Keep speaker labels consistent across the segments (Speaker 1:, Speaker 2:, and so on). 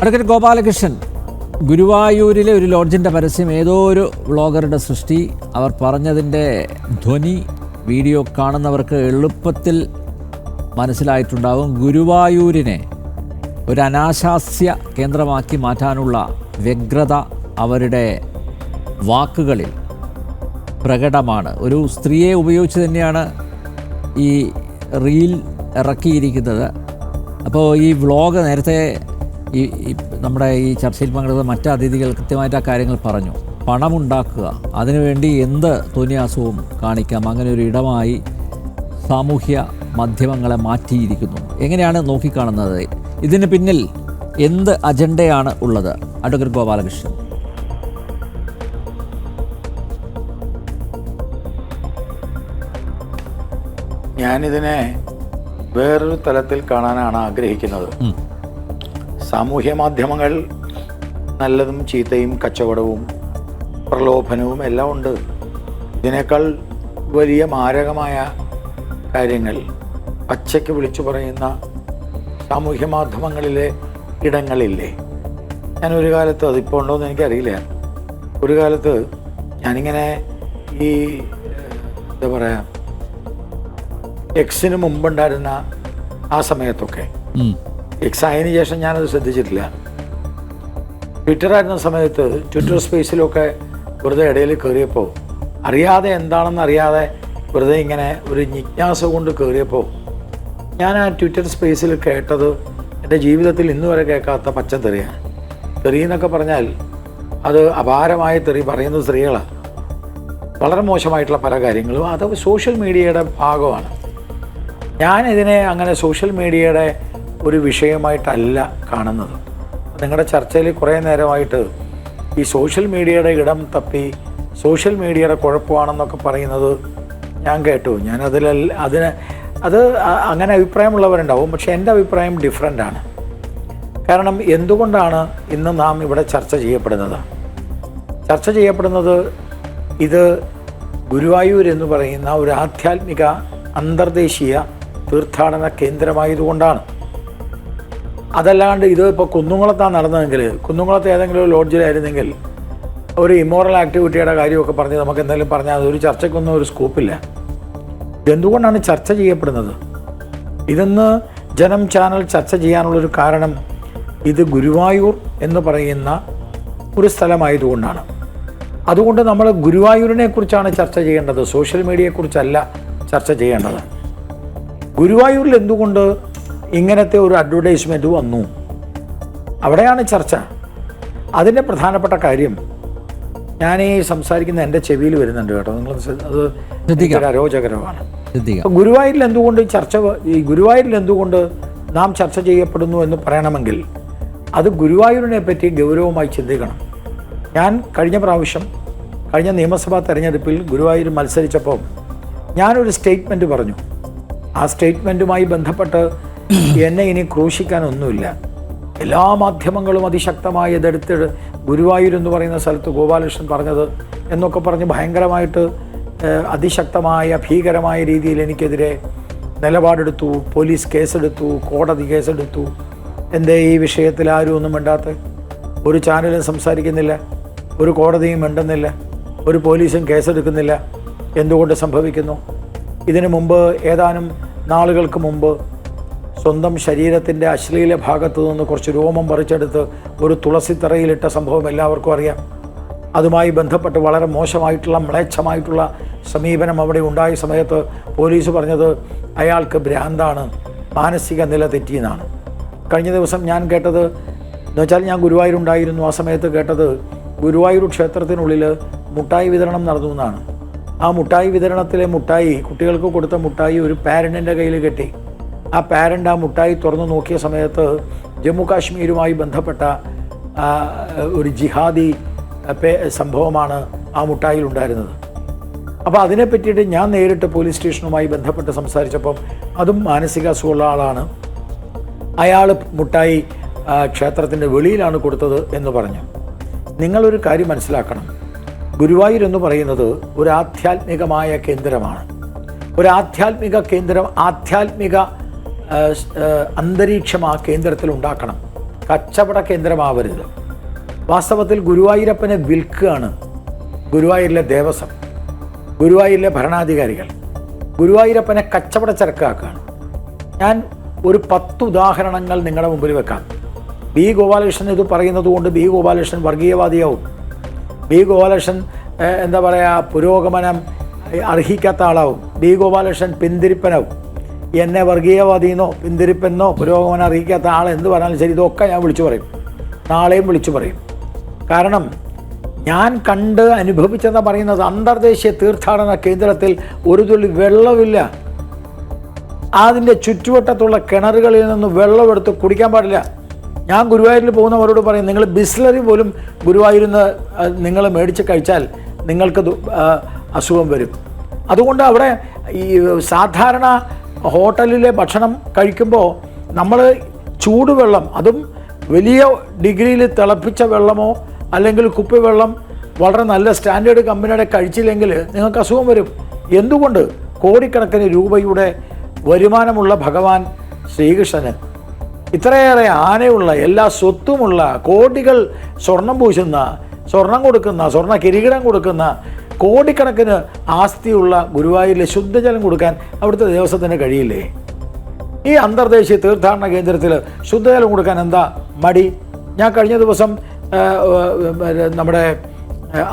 Speaker 1: Advocate Gopalakrishnan, ഗുരുവായൂരിലെ ഒരു ലോഡ്ജിൻ്റെ പരസ്യം ഏതോ ഒരു വ്ളോഗറുടെ സൃഷ്ടി. അവർ പറഞ്ഞതിൻ്റെ ധ്വനി വീഡിയോ കാണുന്നവർക്ക് എളുപ്പത്തിൽ മനസ്സിലായിട്ടുണ്ടാകും. ഗുരുവായൂരിനെ ഒരു അനാശാസ്യ കേന്ദ്രമാക്കി മാറ്റാനുള്ള വ്യഗ്രത അവരുടെ വാക്കുകളിൽ പ്രകടമാണ്. ഒരു സ്ത്രീയെ ഉപയോഗിച്ച് തന്നെയാണ് ഈ റീൽ ഇറക്കിയിരിക്കുന്നത്. അപ്പോൾ ഈ വ്ളോഗ് നേരത്തെ ഈ നമ്മുടെ ഈ ചർച്ചയിൽ പങ്കെടുത്ത മറ്റ് അതിഥികൾ കൃത്യമായിട്ട് ആ കാര്യങ്ങൾ പറഞ്ഞു. പണമുണ്ടാക്കുക, അതിനുവേണ്ടി എന്ത് തോന്നിയാസവും കാണിക്കാം, അങ്ങനെ ഒരു ഇടമായി സാമൂഹ്യ മാധ്യമങ്ങളെ മാറ്റിയിരിക്കുന്നു. എങ്ങനെയാണ് നോക്കിക്കാണുന്നത്? ഇതിന് പിന്നിൽ എന്ത് അജണ്ടയാണ് ഉള്ളത്? അഡ്വക്കേറ്റ് ഗോപാലകൃഷ്ണൻ.
Speaker 2: ഞാനിതിനെ വേറൊരു തലത്തിൽ കാണാനാണ് ആഗ്രഹിക്കുന്നത്. സാമൂഹ്യ മാധ്യമങ്ങൾ നല്ലതും ചീത്തയും കച്ചവടവും പ്രലോഭനവും എല്ലാം ഉണ്ട്. ഇതിനേക്കാൾ വലിയ മാരകമായ കാര്യങ്ങൾ പച്ചയ്ക്ക് വിളിച്ചു പറയുന്ന സാമൂഹ്യ മാധ്യമങ്ങളിലെ ഇടങ്ങളില്ലേ? ഞാനൊരു കാലത്ത്, അതിപ്പോൾ ഉണ്ടോയെന്ന് എനിക്കറിയില്ല, ഒരു കാലത്ത് ഞാനിങ്ങനെ ഈ എന്താ പറയുക, എക്സിന് മുമ്പുണ്ടായിരുന്ന ആ സമയത്തൊക്കെ, എക്സ് ആയതിനു ശേഷം ഞാനത് ശ്രദ്ധിച്ചിട്ടില്ല, ട്വിറ്ററായിരുന്ന സമയത്ത് ട്വിറ്റർ സ്പേസിലൊക്കെ വെറുതെ ഇടയിൽ കയറിയപ്പോൾ, അറിയാതെ എന്താണെന്ന് അറിയാതെ വെറുതെ ഇങ്ങനെ ഒരു ജിജ്ഞാസ കൊണ്ട് കയറിയപ്പോൾ ഞാൻ ആ ട്വിറ്റർ സ്പേസിൽ കേട്ടത് എൻ്റെ ജീവിതത്തിൽ ഇന്നു വരെ കേൾക്കാത്ത പച്ചത്തെറിയാണ്. തെറി എന്നൊക്കെ പറഞ്ഞാൽ അത് അപാരമായ തെറി പറയുന്ന സ്ത്രീകളാണ്. വളരെ മോശമായിട്ടുള്ള പല കാര്യങ്ങളും അത് സോഷ്യൽ മീഡിയയുടെ ഭാഗമാണ്. ഞാനിതിനെ അങ്ങനെ സോഷ്യൽ മീഡിയയുടെ ഒരു വിഷയമായിട്ടല്ല കാണുന്നത്. നിങ്ങളുടെ ചർച്ചയിൽ കുറേ നേരമായിട്ട് ഈ സോഷ്യൽ മീഡിയയുടെ ഇടം തപ്പി സോഷ്യൽ മീഡിയയുടെ കുഴപ്പമാണെന്നൊക്കെ പറയുന്നത് ഞാൻ കേട്ടു. അത് അങ്ങനെ അഭിപ്രായമുള്ളവരുണ്ടാവും. പക്ഷേ എൻ്റെ അഭിപ്രായം ഡിഫറൻ്റാണ്. കാരണം എന്തുകൊണ്ടാണ് ഇന്ന് നാം ഇവിടെ ചർച്ച ചെയ്യപ്പെടുന്നത്? ഇത് ഗുരുവായൂർ എന്ന് പറയുന്ന ഒരു ആധ്യാത്മിക അന്തർദേശീയ തീർത്ഥാടന കേന്ദ്രമായതുകൊണ്ടാണ്. അതല്ലാണ്ട് ഇത് ഇപ്പോൾ കുന്നുകുളത്താണ് നടന്നതെങ്കിൽ, കുന്നുകുളത്ത് ഏതെങ്കിലും ഒരു ലോഡ്ജിലായിരുന്നെങ്കിൽ ഒരു ഇമ്മോറൽ ആക്ടിവിറ്റിയുടെ കാര്യമൊക്കെ പറഞ്ഞ് നമുക്ക് എന്തെങ്കിലും പറഞ്ഞാൽ അതൊരു ചർച്ചയ്ക്കൊന്നും ഒരു സ്കോപ്പില്ല. ഇതെന്തുകൊണ്ടാണ് ചർച്ച ചെയ്യപ്പെടുന്നത്? ഇതെന്ന് ജനം ചാനൽ ചർച്ച ചെയ്യാനുള്ളൊരു കാരണം ഇത് ഗുരുവായൂർ എന്ന് പറയുന്ന ഒരു സ്ഥലമായതുകൊണ്ടാണ്. അതുകൊണ്ട് നമ്മൾ ഗുരുവായൂരിനെ കുറിച്ചാണ് ചർച്ച ചെയ്യേണ്ടത്, സോഷ്യൽ മീഡിയയെക്കുറിച്ചല്ല ചർച്ച ചെയ്യേണ്ടത്. ഗുരുവായൂരിൽ എന്തുകൊണ്ട് ഇങ്ങനത്തെ ഒരു അഡ്വർടൈസ്മെൻറ്റ് വന്നു, അവിടെയാണ് ചർച്ച. അതിൻ്റെ പ്രധാനപ്പെട്ട കാര്യം ഞാൻ ഈ സംസാരിക്കുന്ന എൻ്റെ ചെവിയിൽ വരുന്നുണ്ട് കേട്ടോ, നിങ്ങൾ അത് അരോചകരമാണ്. ഗുരുവായൂരിൽ എന്തുകൊണ്ട് നാം ചർച്ച ചെയ്യപ്പെടുന്നു എന്ന് പറയണമെങ്കിൽ അത് ഗുരുവായൂരിനെ പറ്റി ഗൗരവമായി ചിന്തിക്കണം. ഞാൻ കഴിഞ്ഞ നിയമസഭാ തെരഞ്ഞെടുപ്പിൽ ഗുരുവായൂർ മത്സരിച്ചപ്പോൾ ഞാനൊരു സ്റ്റേറ്റ്മെൻറ്റ് പറഞ്ഞു. ആ സ്റ്റേറ്റ്മെൻറ്റുമായി ബന്ധപ്പെട്ട് എന്നെ ഇനി ക്രൂശിക്കാനൊന്നുമില്ല. എല്ലാ മാധ്യമങ്ങളും അതിശക്തമായി ഇതെടുത്ത് ഗുരുവായൂർ എന്ന് പറയുന്ന സ്ഥലത്ത് ഗോപാലകൃഷ്ണൻ പറഞ്ഞത് എന്നൊക്കെ പറഞ്ഞ് ഭയങ്കരമായിട്ട് അതിശക്തമായ ഭീകരമായ രീതിയിൽ എനിക്കെതിരെ നിലപാടെടുത്തു. പോലീസ് കേസെടുത്തു, കോടതി കേസെടുത്തു. എന്തേ ഈ വിഷയത്തിൽ ആരും ഒന്നും മിണ്ടാത്ത? ഒരു ചാനലും സംസാരിക്കുന്നില്ല, ഒരു കോടതിയും മിണ്ടുന്നില്ല, ഒരു പോലീസും കേസെടുക്കുന്നില്ല. എന്തുകൊണ്ട് സംഭവിക്കുന്നു? ഇതിനു മുമ്പ്, ഏതാനും നാളുകൾക്ക് മുമ്പ്, സ്വന്തം ശരീരത്തിൻ്റെ അശ്ലീല ഭാഗത്തു നിന്ന് കുറച്ച് രോമം പറിച്ചെടുത്ത് ഒരു തുളസിത്തറയിലിട്ട സംഭവം എല്ലാവർക്കും അറിയാം. അതുമായി ബന്ധപ്പെട്ട് വളരെ മോശമായിട്ടുള്ള മ്ലേച്ഛമായിട്ടുള്ള സമീപനം അവിടെ ഉണ്ടായ സമയത്ത് പോലീസ് പറഞ്ഞത് അയാൾക്ക് ഭ്രാന്താണ്, മാനസിക നില തെറ്റിയെന്നാണ്. കഴിഞ്ഞ ദിവസം ഞാൻ കേട്ടത് എന്ന് വെച്ചാൽ, ഞാൻ ഗുരുവായൂരുണ്ടായിരുന്നു, ആ സമയത്ത് കേട്ടത് ഗുരുവായൂർ ക്ഷേത്രത്തിനുള്ളിൽ മുട്ടായി വിതരണം നടന്നു എന്നാണ്. ആ മുട്ടായി വിതരണത്തിലെ മുട്ടായി, കുട്ടികൾക്ക് കൊടുത്ത മുട്ടായി ഒരു പാരൻറ്റിൻ്റെ കയ്യിൽ കെട്ടി. ആ പാരൻ്റ് ആ മുട്ടായി തുറന്നു നോക്കിയ സമയത്ത് ജമ്മു കാശ്മീരുമായി ബന്ധപ്പെട്ട ഒരു ജിഹാദി സംഭവമാണ് ആ മുട്ടായിൽ ഉണ്ടായിരുന്നത്. അപ്പോൾ അതിനെ പറ്റിയിട്ട് ഞാൻ നേരിട്ട് പോലീസ് സ്റ്റേഷനുമായി ബന്ധപ്പെട്ട് സംസാരിച്ചപ്പം അതും മാനസിക അസുഖമുള്ള ആളാണ്, അയാൾ മുട്ടായി ക്ഷേത്രത്തിൻ്റെ വെളിയിലാണ് കൊടുത്തത് എന്ന് പറഞ്ഞു. നിങ്ങളൊരു കാര്യം മനസ്സിലാക്കണം, ഗുരുവായൂർ എന്ന് പറയുന്നത് ഒരു ആധ്യാത്മികമായ കേന്ദ്രമാണ്. ഒരു ആധ്യാത്മിക കേന്ദ്രം, ആധ്യാത്മിക അന്തരീക്ഷം ആ കേന്ദ്രത്തിൽ ഉണ്ടാക്കണം. കച്ചവട കേന്ദ്രമാവരുത്. വാസ്തവത്തിൽ ഗുരുവായൂരപ്പനെ വിൽക്കുകയാണ് ഗുരുവായൂരിലെ ദേവസ്വം, ഗുരുവായൂരിലെ ഭരണാധികാരികൾ. ഗുരുവായൂരപ്പനെ കച്ചവട ചരക്കാക്കുകയാണ്. ഞാൻ ഒരു 10 ഉദാഹരണങ്ങൾ നിങ്ങളുടെ മുമ്പിൽ വെക്കാം. ബി ഗോപാലകൃഷ്ണൻ ഇത് പറയുന്നത് കൊണ്ട് ബി ഗോപാലകൃഷ്ണൻ വർഗീയവാദിയാവും. ബി ഗോപാലകൃഷ്ണൻ എന്താ പറയുക, പുരോഗമനം അർഹിക്കാത്ത ആളാവും. ബി ഗോപാലകൃഷ്ണൻ പിന്തിരിപ്പനാവും. എന്നെ വർഗീയവാദിയെന്നോ പിന്തിരിപ്പെന്നോ പുരോഗമനം അറിയിക്കാത്ത ആൾ എന്ത് പറഞ്ഞാലും ശരി, ഇതൊക്കെ ഞാൻ വിളിച്ചു പറയും, നാളെയും വിളിച്ചു പറയും. കാരണം ഞാൻ കണ്ട് അനുഭവിച്ചെന്ന് പറയുന്നത് അന്തർദേശീയ തീർത്ഥാടന കേന്ദ്രത്തിൽ ഒരു തുള്ളി വെള്ളമില്ല. അതിൻ്റെ ചുറ്റുവട്ടത്തുള്ള കിണറുകളിൽ നിന്ന് വെള്ളമെടുത്ത് കുടിക്കാൻ പാടില്ല. ഞാൻ ഗുരുവായൂരിൽ പോകുന്നവരോട് പറയും, നിങ്ങൾ ബിസ്ലറി പോലും ഗുരുവായൂരിൽ നിന്ന് നിങ്ങൾ മേടിച്ച് കഴിച്ചാൽ നിങ്ങൾക്ക് അസുഖം വരും. അതുകൊണ്ട് അവിടെ ഈ സാധാരണ ഹോട്ടലിലെ ഭക്ഷണം കഴിക്കുമ്പോൾ നമ്മൾ ചൂടുവെള്ളം, അതും വലിയ ഡിഗ്രിയിൽ തിളപ്പിച്ച വെള്ളമോ അല്ലെങ്കിൽ കുപ്പിവെള്ളം വളരെ നല്ല സ്റ്റാൻഡേർഡ് കമ്പനിയുടെ കഴിച്ചില്ലെങ്കിൽ നിങ്ങൾക്ക് അസുഖം വരും. എന്തുകൊണ്ട്? കോടിക്കണക്കിന് രൂപയുടെ വരുമാനമുള്ള ഭഗവാൻ ശ്രീകൃഷ്ണന്, ഇത്രയേറെ ആനയുള്ള, എല്ലാ സ്വത്തുമുള്ള, കോടികൾ സ്വർണം പൂശുന്ന, സ്വർണം കൊടുക്കുന്ന, സ്വർണ്ണ കിരീടം കൊടുക്കുന്ന, കോടിക്കണക്കിന് ആസ്തിയുള്ള ഗുരുവായൂരിലെ ശുദ്ധജലം കൊടുക്കാൻ അവിടുത്തെ ദേവസ്വത്തിന് കഴിയില്ലേ? ഈ അന്തർദേശീയ തീർത്ഥാടന കേന്ദ്രത്തിൽ ശുദ്ധജലം കൊടുക്കാൻ എന്താ മടി? ഞാൻ കഴിഞ്ഞ ദിവസം നമ്മുടെ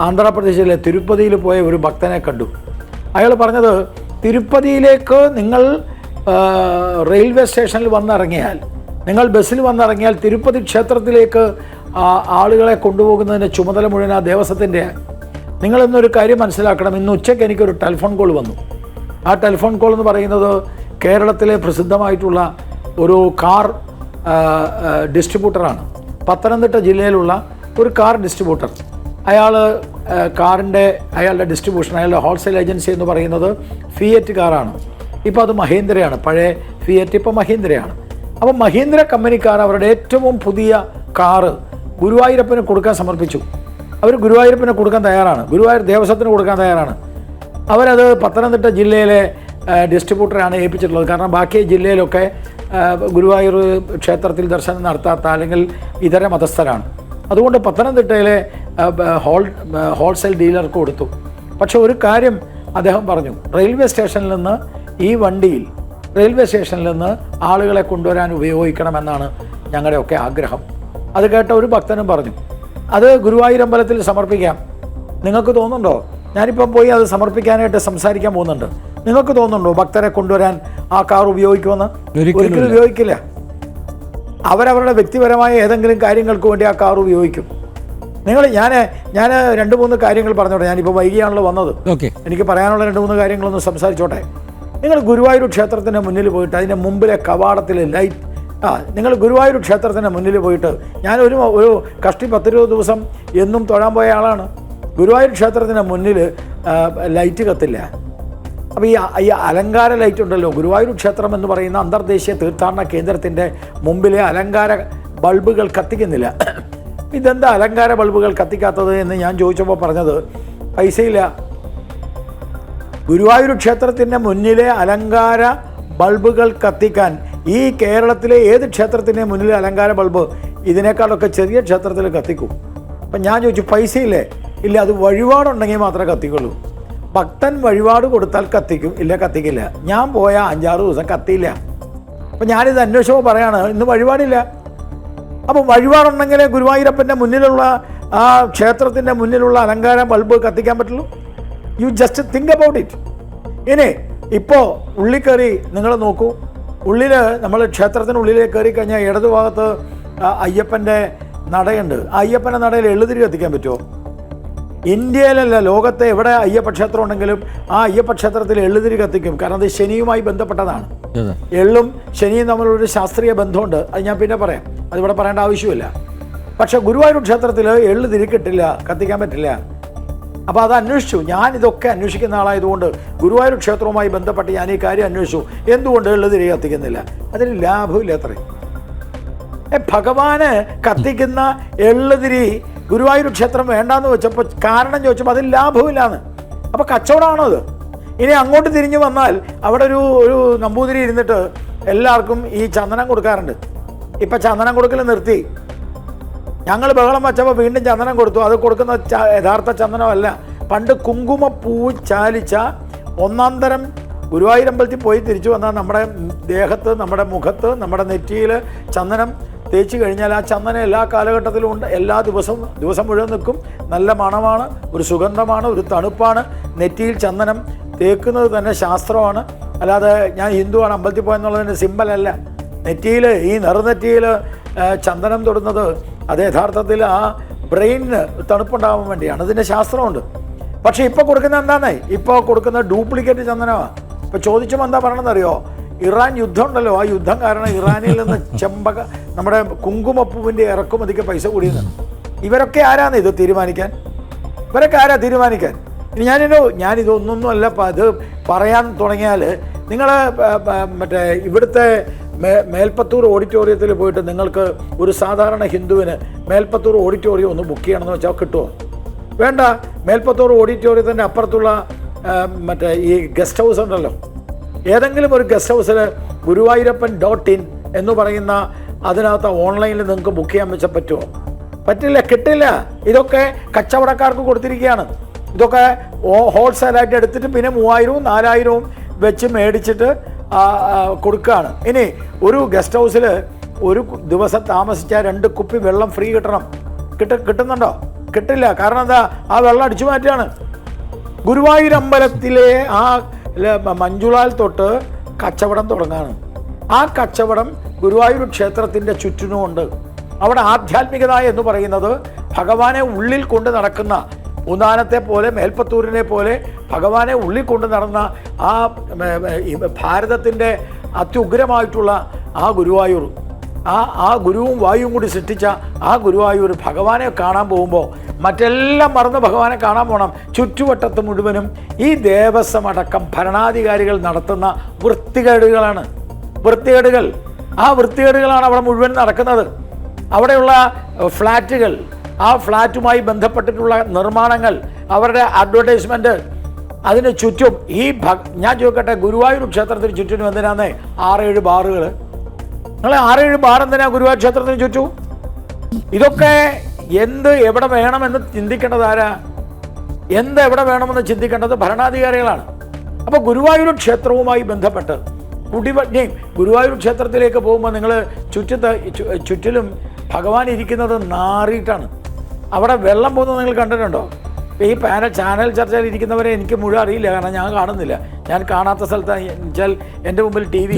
Speaker 2: ആന്ധ്രാപ്രദേശിലെ തിരുപ്പതിയിൽ പോയ ഒരു ഭക്തനെ കണ്ടു. അയാൾ പറഞ്ഞത്, തിരുപ്പതിയിലേക്ക് നിങ്ങൾ റെയിൽവേ സ്റ്റേഷനിൽ വന്നിറങ്ങിയാൽ, നിങ്ങൾ ബസ്സിൽ വന്നിറങ്ങിയാൽ തിരുപ്പതി ക്ഷേത്രത്തിലേക്ക് ആളുകളെ കൊണ്ടുപോകുന്നതിൻ്റെ ചുമതല മുഴുവൻ ആ ദേവസ്വത്തിൻ്റെ. നിങ്ങളിന്നൊരു കാര്യം മനസ്സിലാക്കണം. ഇന്ന് ഉച്ചയ്ക്ക് എനിക്കൊരു ടെലിഫോൺ കോൾ വന്നു. ആ ടെലിഫോൺ കോൾ എന്ന് പറയുന്നത് കേരളത്തിലെ പ്രസിദ്ധമായിട്ടുള്ള ഒരു കാർ ഡിസ്ട്രിബ്യൂട്ടറാണ്. പത്തനംതിട്ട ജില്ലയിലുള്ള ഒരു കാർ ഡിസ്ട്രിബ്യൂട്ടർ. അയാളുടെ ഡിസ്ട്രിബ്യൂഷൻ, അയാളുടെ ഹോൾസെയിൽ ഏജൻസി എന്ന് പറയുന്നത് ഫിയറ്റ് കാറാണ്. ഇപ്പോൾ അത് മഹീന്ദ്രയാണ്. പഴയ ഫിയറ്റ് ഇപ്പോൾ മഹീന്ദ്രയാണ്. അപ്പോൾ മഹീന്ദ്ര കമ്പനിക്കാർ അവരുടെ ഏറ്റവും പുതിയ കാറ് ഗുരുവായൂരപ്പന് കൊടുക്കാൻ സമർപ്പിച്ചു. അവർ ഗുരുവായൂരപ്പന് കൊടുക്കാൻ തയ്യാറാണ്, ഗുരുവായൂർ ദേവസ്വത്തിന് കൊടുക്കാൻ തയ്യാറാണ്. അവരത് പത്തനംതിട്ട ജില്ലയിലെ ഡിസ്ട്രിബ്യൂട്ടറാണ് ഏൽപ്പിച്ചിട്ടുള്ളത്. കാരണം ബാക്കി ജില്ലയിലൊക്കെ ഗുരുവായൂർ ക്ഷേത്രത്തിൽ ദർശനം നടത്താത്ത അല്ലെങ്കിൽ ഇതര മതസ്ഥരാണ്. അതുകൊണ്ട് പത്തനംതിട്ടയിലെ ഹോൾസെയിൽ ഡീലർക്ക് കൊടുത്തു. പക്ഷെ ഒരു കാര്യം അദ്ദേഹം പറഞ്ഞു, റെയിൽവേ സ്റ്റേഷനിൽ നിന്ന് ഈ വണ്ടിയിൽ റെയിൽവേ സ്റ്റേഷനിൽ നിന്ന് ആളുകളെ കൊണ്ടുവരാൻ ഉപയോഗിക്കണമെന്നാണ് ഞങ്ങളുടെയൊക്കെ ആഗ്രഹം. അത് കേട്ട ഒരു ഭക്തനും പറഞ്ഞു, അത് ഗുരുവായൂർ അമ്പലത്തിൽ സമർപ്പിക്കാം. നിങ്ങൾക്ക് തോന്നുന്നുണ്ടോ? ഞാനിപ്പം പോയി അത് സമർപ്പിക്കാനായിട്ട് സംസാരിക്കാൻ പോകുന്നുണ്ട്. നിങ്ങൾക്ക് തോന്നുന്നുണ്ടോ ഭക്തരെ കൊണ്ടുവരാൻ ആ കാർ ഉപയോഗിക്കുമെന്ന്? ഒരിക്കലും ഉപയോഗിക്കില്ല. അവരവരുടെ വ്യക്തിപരമായ ഏതെങ്കിലും കാര്യങ്ങൾക്ക് വേണ്ടി ആ കാർ ഉപയോഗിക്കും. ഞാൻ 2-3 കാര്യങ്ങൾ പറഞ്ഞോട്ടെ. ഞാനിപ്പോൾ വൈകിയാണല്ലോ വന്നത്. എനിക്ക് പറയാനുള്ള 2-3 കാര്യങ്ങളൊന്ന് സംസാരിച്ചോട്ടെ. നിങ്ങൾ ഗുരുവായൂർ ക്ഷേത്രത്തിൻ്റെ മുന്നിൽ പോയിട്ട് അതിൻ്റെ മുമ്പിലെ കവാടത്തിൽ ലൈറ്റ്, നിങ്ങൾ ഗുരുവായൂർ ക്ഷേത്രത്തിൻ്റെ മുന്നിൽ പോയിട്ട്, ഞാനൊരു കഷ്ടി 10-20 ദിവസം എന്നും തൊഴാൻ പോയ ആളാണ്. ഗുരുവായൂർ ക്ഷേത്രത്തിൻ്റെ മുന്നിൽ ലൈറ്റ് കത്തില്ല. അപ്പോൾ ഈ അലങ്കാര ലൈറ്റ് ഉണ്ടല്ലോ, ഗുരുവായൂർ ക്ഷേത്രം എന്ന് പറയുന്ന അന്തർദേശീയ തീർത്ഥാടന കേന്ദ്രത്തിൻ്റെ മുമ്പിലെ അലങ്കാര ബൾബുകൾ കത്തിക്കുന്നില്ല. ഇതെന്താ അലങ്കാര ബൾബുകൾ കത്തിക്കാത്തത് എന്ന് ഞാൻ ചോദിച്ചപ്പോൾ പറഞ്ഞത്, പൈസയില്ല. ഗുരുവായൂർ ക്ഷേത്രത്തിൻ്റെ മുന്നിലെ അലങ്കാര ബൾബുകൾ കത്തിക്കാൻ ഈ കേരളത്തിലെ ഏത് ക്ഷേത്രത്തിൻ്റെ മുന്നിലെ അലങ്കാര ബൾബ് ഇതിനേക്കാളൊക്കെ ചെറിയ ക്ഷേത്രത്തിൽ കത്തിക്കും. അപ്പം ഞാൻ ചോദിച്ചു, പൈസയില്ലേ? ഇല്ല, അത് വഴിപാടുണ്ടെങ്കിൽ മാത്രമേ കത്തിക്കുള്ളൂ. ഭക്തൻ വഴിപാട് കൊടുത്താൽ കത്തിക്കും, ഇല്ല കത്തിക്കില്ല. ഞാൻ പോയ 5-6 ദിവസം കത്തിയില്ല. അപ്പം ഞാനിത് അന്വേഷിച്ചപ്പോൾ പറയാണ്, ഇന്ന് വഴിപാടില്ല. അപ്പോൾ വഴിപാടുണ്ടെങ്കിലേ ഗുരുവായൂരപ്പൻ്റെ മുന്നിലുള്ള ആ ക്ഷേത്രത്തിൻ്റെ മുന്നിലുള്ള അലങ്കാര ബൾബ് കത്തിക്കാൻ പറ്റുള്ളൂ. You just think about it. ഇനി ഇപ്പോൾ ഉള്ളിൽ കയറി നിങ്ങൾ നോക്കൂ. ഉള്ളിൽ നമ്മൾ ക്ഷേത്രത്തിനുള്ളിലേക്ക് കയറി കഴിഞ്ഞാൽ ഇടതുഭാഗത്ത് അയ്യപ്പൻ്റെ നടയുണ്ട്. ആ അയ്യപ്പൻ്റെ നടയിൽ എള്ളുതിരി കത്തിക്കാൻ പറ്റുമോ? ഇന്ത്യയിലല്ല, ലോകത്തെ എവിടെ അയ്യപ്പ ക്ഷേത്രം ഉണ്ടെങ്കിലും ആ അയ്യപ്പ ക്ഷേത്രത്തിൽ എള്ളുതിരി കത്തിക്കും. കാരണം അത് ശനിയുമായി ബന്ധപ്പെട്ടതാണ്. എള്ളും ശനിയും തമ്മിലൊരു ശാസ്ത്രീയ ബന്ധമുണ്ട്. അത് ഞാൻ പിന്നെ പറയാം, അതിവിടെ പറയേണ്ട ആവശ്യമില്ല. പക്ഷേ ഗുരുവായൂർ ക്ഷേത്രത്തിൽ എള്ളുതിരി കിട്ടില്ല, കത്തിക്കാൻ പറ്റില്ല. അപ്പോൾ അത് അന്വേഷിച്ചു. ഞാനിതൊക്കെ അന്വേഷിക്കുന്ന ആളായതുകൊണ്ട് ഗുരുവായൂർ ക്ഷേത്രവുമായി ബന്ധപ്പെട്ട് ഞാൻ ഈ കാര്യം അന്വേഷിച്ചു. എന്തുകൊണ്ട് എള്ളുതിരി കത്തിക്കുന്നില്ല? അതിന് ലാഭമില്ല. അത്രയും ഭഗവാന് കത്തിക്കുന്ന എള്ളുതിരി ഗുരുവായൂർ ക്ഷേത്രം വേണ്ടാന്ന് വെച്ചപ്പോൾ കാരണം ചോദിച്ചപ്പോൾ അതിൽ ലാഭമില്ലാന്ന്. അപ്പോൾ കച്ചവടമാണോ അത്? ഇനി അങ്ങോട്ട് തിരിഞ്ഞു വന്നാൽ അവിടെ ഒരു നമ്പൂതിരി ഇരുന്നിട്ട് എല്ലാവർക്കും ഈ ചന്ദനം കൊടുക്കാറുണ്ട്. ഇപ്പം ചന്ദനം കൊടുക്കൽ നിർത്തി. ഞങ്ങൾ ബഹളം വച്ചപ്പോൾ വീണ്ടും ചന്ദനം കൊടുത്തു. അത് കൊടുക്കുന്ന യഥാർത്ഥ ചന്ദനമല്ല. പണ്ട് കുങ്കുമപ്പൂ ചാലിച്ച ഒന്നാം തരം ഗുരുവായൂരമ്പലത്തിൽ പോയി തിരിച്ചു വന്നാൽ നമ്മുടെ ദേഹത്ത്, നമ്മുടെ മുഖത്ത്, നമ്മുടെ നെറ്റിയിൽ ചന്ദനം തേച്ച് കഴിഞ്ഞാൽ ആ ചന്ദനം എല്ലാ കാലഘട്ടത്തിലും ഉണ്ട്. എല്ലാ ദിവസം മുഴുവൻ നിൽക്കും. നല്ല മണമാണ്, ഒരു സുഗന്ധമാണ്, ഒരു തണുപ്പാണ്. നെറ്റിയിൽ ചന്ദനം തേക്കുന്നത് തന്നെ ശാസ്ത്രമാണ്. അല്ലാതെ ഞാൻ ഹിന്ദുവാണ് അമ്പലത്തിൽ പോയെന്നുള്ളതിൻ്റെ സിമ്പലല്ല. നെറ്റിയിൽ, ഈ നെറുനെറ്റിയിൽ ചന്ദനം തൊടുന്നത് അത് യഥാർത്ഥത്തിൽ ആ ബ്രെയിനിന് തണുപ്പുണ്ടാകാൻ വേണ്ടിയാണ്. അതിൻ്റെ ശാസ്ത്രമുണ്ട്. പക്ഷേ ഇപ്പോൾ കൊടുക്കുന്നത് എന്താണെന്നേ, ഇപ്പോൾ കൊടുക്കുന്ന ഡ്യൂപ്ലിക്കേറ്റ് ചന്ദനമാണ്. ഇപ്പോൾ ചോദിച്ചുമ്പോൾ എന്താ പറയണമെന്നറിയോ? ഇറാൻ യുദ്ധം ഉണ്ടല്ലോ, ആ യുദ്ധം കാരണം ഇറാനിൽ നിന്ന് നമ്മുടെ കുങ്കുമപ്പൂവിൻ്റെ ഇറക്കുമതിക്ക് പൈസ കൂടിയത്. ഇവരൊക്കെ ആരാണ് ഇത് തീരുമാനിക്കാൻ? ഇവരൊക്കെ ആരാ തീരുമാനിക്കാൻ? ഞാനിതൊന്നൊന്നും അല്ല. ഇത് പറയാൻ തുടങ്ങിയാൽ നിങ്ങൾ മറ്റേ ഇവിടുത്തെ മേൽപ്പത്തൂർ ഓഡിറ്റോറിയത്തിൽ പോയിട്ട് നിങ്ങൾക്ക് ഒരു സാധാരണ ഹിന്ദുവിന് മേൽപ്പത്തൂർ ഓഡിറ്റോറിയം ഒന്ന് ബുക്ക് ചെയ്യണമെന്ന് വെച്ചാൽ കിട്ടുമോ? വേണ്ട. മേൽപ്പത്തൂർ ഓഡിറ്റോറിയത്തിൻ്റെ അപ്പുറത്തുള്ള മറ്റേ ഈ ഗസ്റ്റ് ഹൗസ് ഉണ്ടല്ലോ, ഏതെങ്കിലും ഒരു ഗസ്റ്റ് ഹൗസിൽ guruvayurappan.in എന്ന് പറയുന്ന അതിനകത്ത് ഓൺലൈനിൽ നിങ്ങൾക്ക് ബുക്ക് ചെയ്യാൻ വെച്ചാൽ പറ്റുമോ? പറ്റില്ല, കിട്ടില്ല. ഇതൊക്കെ കച്ചവടക്കാർക്ക് കൊടുത്തിരിക്കുകയാണ്. ഇതൊക്കെ ഹോൾസെയിലായിട്ട് എടുത്തിട്ട് പിന്നെ 3000-വും 4000-വും വെച്ച് മേടിച്ചിട്ട് കൊടുക്കുകയാണ്. ഇനി ഒരു ഗസ്റ്റ് ഹൗസിൽ ഒരു ദിവസം താമസിച്ചാൽ 2 കുപ്പി വെള്ളം ഫ്രീ കിട്ടണം. കിട്ടുന്നുണ്ടോ? കിട്ടില്ല. കാരണം എന്താ? ആ വെള്ളം അടിച്ചു മാറ്റുകയാണ്. ഗുരുവായൂർ അമ്പലത്തിലെ ആ മഞ്ജുളാൽ തൊട്ട് കച്ചവടം തുടങ്ങാണ്. ആ കച്ചവടം ഗുരുവായൂർ ക്ഷേത്രത്തിൻ്റെ ചുറ്റിനുമുണ്ട്. അവിടെ ആധ്യാത്മികത എന്ന് പറയുന്നത് ഭഗവാനെ ഉള്ളിൽ കൊണ്ട് നടക്കുന്ന, പൂന്താനത്തെ പോലെ മേൽപ്പത്തൂരിനെ പോലെ ഭഗവാനെ ഉള്ളിൽ കൊണ്ട് നടന്ന ആ ഭാരതത്തിൻ്റെ അത്യുഗ്രമായിട്ടുള്ള ആ ഗുരുവായൂർ, ആ ഗുരുവും വായുവും കൂടി സൃഷ്ടിച്ച ആ ഗുരുവായൂർ ഭഗവാനെ കാണാൻ പോകുമ്പോൾ മറ്റെല്ലാം മറന്ന് ഭഗവാനെ കാണാൻ പോകണം. ചുറ്റുവട്ടത്ത് മുഴുവനും ഈ ദേവസ്വം അടക്കം ഭരണാധികാരികൾ നടത്തുന്ന വൃത്തികേടുകളാണ്. ആ വൃത്തികേടുകളാണ് അവിടെ മുഴുവൻ നടക്കുന്നത്. അവിടെയുള്ള ഫ്ലാറ്റുകൾ, ആ ഫ്ലാറ്റുമായി ബന്ധപ്പെട്ടിട്ടുള്ള നിർമ്മാണങ്ങൾ, അവരുടെ അഡ്വർടൈസ്മെൻറ്റ്, അതിന് ചുറ്റും ഞാൻ ചോദിക്കട്ടെ, ഗുരുവായൂർ ക്ഷേത്രത്തിന് ചുറ്റിനും എന്തിനാന്നേ 6-7 ബാറുകൾ? നിങ്ങൾ 6-7 ബാർ എന്തിനാ ഗുരുവായൂർ ക്ഷേത്രത്തിന് ചുറ്റും? ഇതൊക്കെ എവിടെ വേണമെന്ന് ചിന്തിക്കേണ്ടത് ആരാ? എവിടെ വേണമെന്ന് ചിന്തിക്കേണ്ടത് ഭരണാധികാരികളാണ്. അപ്പോൾ ഗുരുവായൂർ ക്ഷേത്രവുമായി ബന്ധപ്പെട്ട് ഗുരുവായൂർ ക്ഷേത്രത്തിലേക്ക് പോകുമ്പോൾ നിങ്ങൾ ചുറ്റിലും ഭഗവാൻ ഇരിക്കുന്നത് നാറിയിട്ടാണ്. അവിടെ വെള്ളം പോകുന്നത് നിങ്ങൾ കണ്ടിട്ടുണ്ടോ? ഈ ചാനൽ ചർച്ചയിൽ ഇരിക്കുന്നവരെ എനിക്ക് മുഴുവൻ അറിയില്ല, കാരണം ഞാൻ കാണുന്നില്ല. ഞാൻ കാണാത്ത സ്ഥലത്ത് വെച്ചാൽ എൻ്റെ മുമ്പിൽ TV.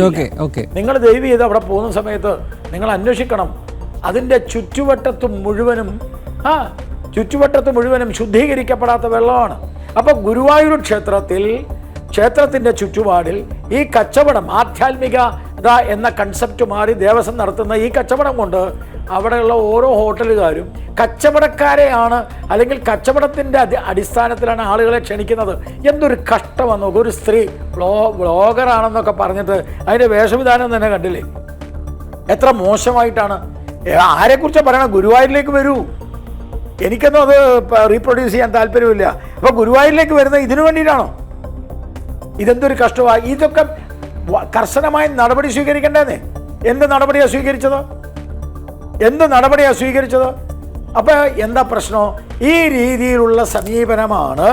Speaker 2: നിങ്ങൾ ദയവ് ചെയ്ത് അവിടെ പോകുന്ന സമയത്ത് നിങ്ങൾ അന്വേഷിക്കണം. അതിൻ്റെ ചുറ്റുവട്ടത്ത് മുഴുവനും ശുദ്ധീകരിക്കപ്പെടാത്ത വെള്ളമാണ്. അപ്പോൾ ഗുരുവായൂർ ക്ഷേത്രത്തിൻ്റെ ചുറ്റുപാടിൽ ഈ കച്ചവടം, ആധ്യാത്മികത എന്ന കൺസെപ്റ്റ് മാറി ദേവസ്വം നടത്തുന്ന ഈ കച്ചവടം കൊണ്ട് അവിടെയുള്ള ഓരോ ഹോട്ടലുകാരും കച്ചവടക്കാരെയാണ്, അല്ലെങ്കിൽ കച്ചവടത്തിൻ്റെ അടിസ്ഥാനത്തിലാണ് ആളുകളെ ക്ഷണിക്കുന്നത്. എന്തൊരു കഷ്ടമെന്ന് നോക്കുക. ഒരു സ്ത്രീ വ്ളോഗറാണെന്നൊക്കെ പറഞ്ഞിട്ട് അതിൻ്റെ വേഷവിധാനം തന്നെ കണ്ടില്ലേ? എത്ര മോശമായിട്ടാണ്. ആരെക്കുറിച്ചാണ് പറയണം? ഗുരുവായൂരിലേക്ക് വരൂ. എനിക്കൊന്നും അത് റീപ്രൊഡ്യൂസ് ചെയ്യാൻ താല്പര്യമില്ല. അപ്പോൾ ഗുരുവായൂരിലേക്ക് വരുന്നത് ഇതിനു വേണ്ടിയിട്ടാണോ? ഇതെന്തൊരു കഷ്ടമാണ്. ഇതൊക്കെ കർശനമായ നടപടി സ്വീകരിക്കേണ്ടതെന്നേ. എന്ത് നടപടിയാണ് സ്വീകരിച്ചത്? അപ്പോൾ എന്താ പ്രശ്നം? ഈ രീതിയിലുള്ള സമീപനമാണ്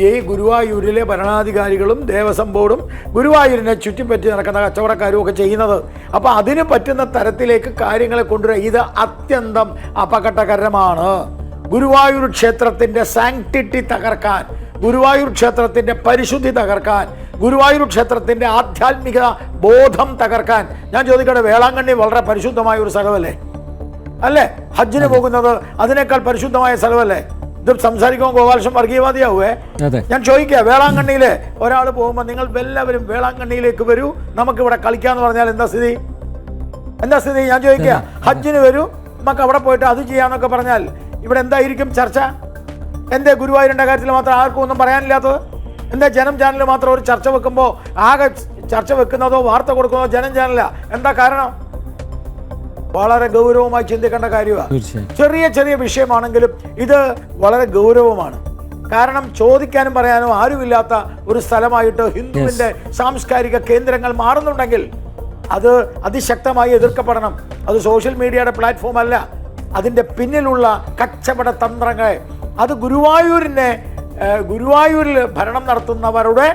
Speaker 2: ഈ ഗുരുവായൂരിലെ ഭരണാധികാരികളും ദേവസ്വം ബോർഡും ഗുരുവായൂരിനെ ചുറ്റിപ്പറ്റി നടക്കുന്ന കച്ചവടക്കാരും ഒക്കെ ചെയ്യുന്നത്. അപ്പോൾ അതിന് പറ്റുന്ന തരത്തിലേക്ക് കാര്യങ്ങളെ കൊണ്ടുവരിക, ഇത് അത്യന്തം അപകടകരമാണ്. ഗുരുവായൂർ ക്ഷേത്രത്തിൻ്റെ സാങ്ക്ടിറ്റി തകർക്കാൻ, ഗുരുവായൂർ ക്ഷേത്രത്തിൻ്റെ പരിശുദ്ധി തകർക്കാൻ, ഗുരുവായൂർ ക്ഷേത്രത്തിൻ്റെ ആധ്യാത്മിക ബോധം തകർക്കാൻ. ഞാൻ ചോദിക്കട്ടെ, വേളാങ്കണ്ണി വളരെ പരിശുദ്ധമായ ഒരു സ്ഥലമല്ലേ? അല്ലേ? ഹജ്ജിന് പോകുന്നത് അതിനേക്കാൾ പരിശുദ്ധമായ സ്ഥലമല്ലേ? ഇത് സംസാരിക്കുമ്പോൾ ഗോപാലകൃഷ്ണൻ വർഗീയവാദിയാവേ? ഞാൻ ചോദിക്കുക, വേളാങ്കണ്ണിയിൽ ഒരാൾ പോകുമ്പോൾ നിങ്ങൾ എല്ലാവരും വേളാങ്കണ്ണിയിലേക്ക് വരൂ, നമുക്കിവിടെ കളിക്കാമെന്ന് പറഞ്ഞാൽ എന്താ സ്ഥിതി? ഞാൻ ചോദിക്കുക, ഹജ്ജിന് വരൂ, നമുക്ക് അവിടെ പോയിട്ട് അത് ചെയ്യാമെന്നൊക്കെ പറഞ്ഞാൽ ഇവിടെ എന്തായിരിക്കും ചർച്ച? എന്തേ ഗുരുവായൂരിൻ്റെ കാര്യത്തിൽ മാത്രം ആർക്കും ഒന്നും പറയാനില്ലാത്തത്? എന്താ ജനം ചാനൽ മാത്രം ഒരു ചർച്ച വെക്കുമ്പോൾ ആകെ ചർച്ച വെക്കുന്നതോ വാർത്ത കൊടുക്കുന്നതോ ജനം ചാനലാ? എന്താ കാരണം? വളരെ ഗൗരവമായി ചിന്തിക്കേണ്ട കാര്യമാണ്. ചെറിയ വിഷയമാണെങ്കിലും ഇത് വളരെ ഗൗരവമാണ്. കാരണം ചോദിക്കാനും പറയാനും ആരുമില്ലാത്ത ഒരു സ്ഥലമായിട്ട് ഹിന്ദുവിൻ്റെ സാംസ്കാരിക കേന്ദ്രങ്ങൾ മാറുന്നുണ്ടെങ്കിൽ അത് അതിശക്തമായി എതിർക്കപ്പെടണം. അത് സോഷ്യൽ മീഡിയയുടെ പ്ലാറ്റ്ഫോം അല്ല, അതിൻ്റെ പിന്നിലുള്ള കച്ചവട തന്ത്രങ്ങൾ, അത് ഗുരുവായൂരിൽ ഭരണം നടത്തുന്നവരുടെ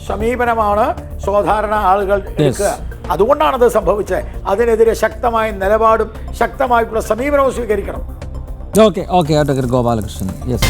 Speaker 2: സമീപനമാണ് സാധാരണ ആളുകൾ എടുക്കുക. അതുകൊണ്ടാണത് സംഭവിച്ചത്. അതിനെതിരെ ശക്തമായ നിലപാടും ശക്തമായിട്ടുള്ള സമീപനവും സ്വീകരിക്കണം.
Speaker 1: Okay advocate Gopalakrishnan. യെസ്.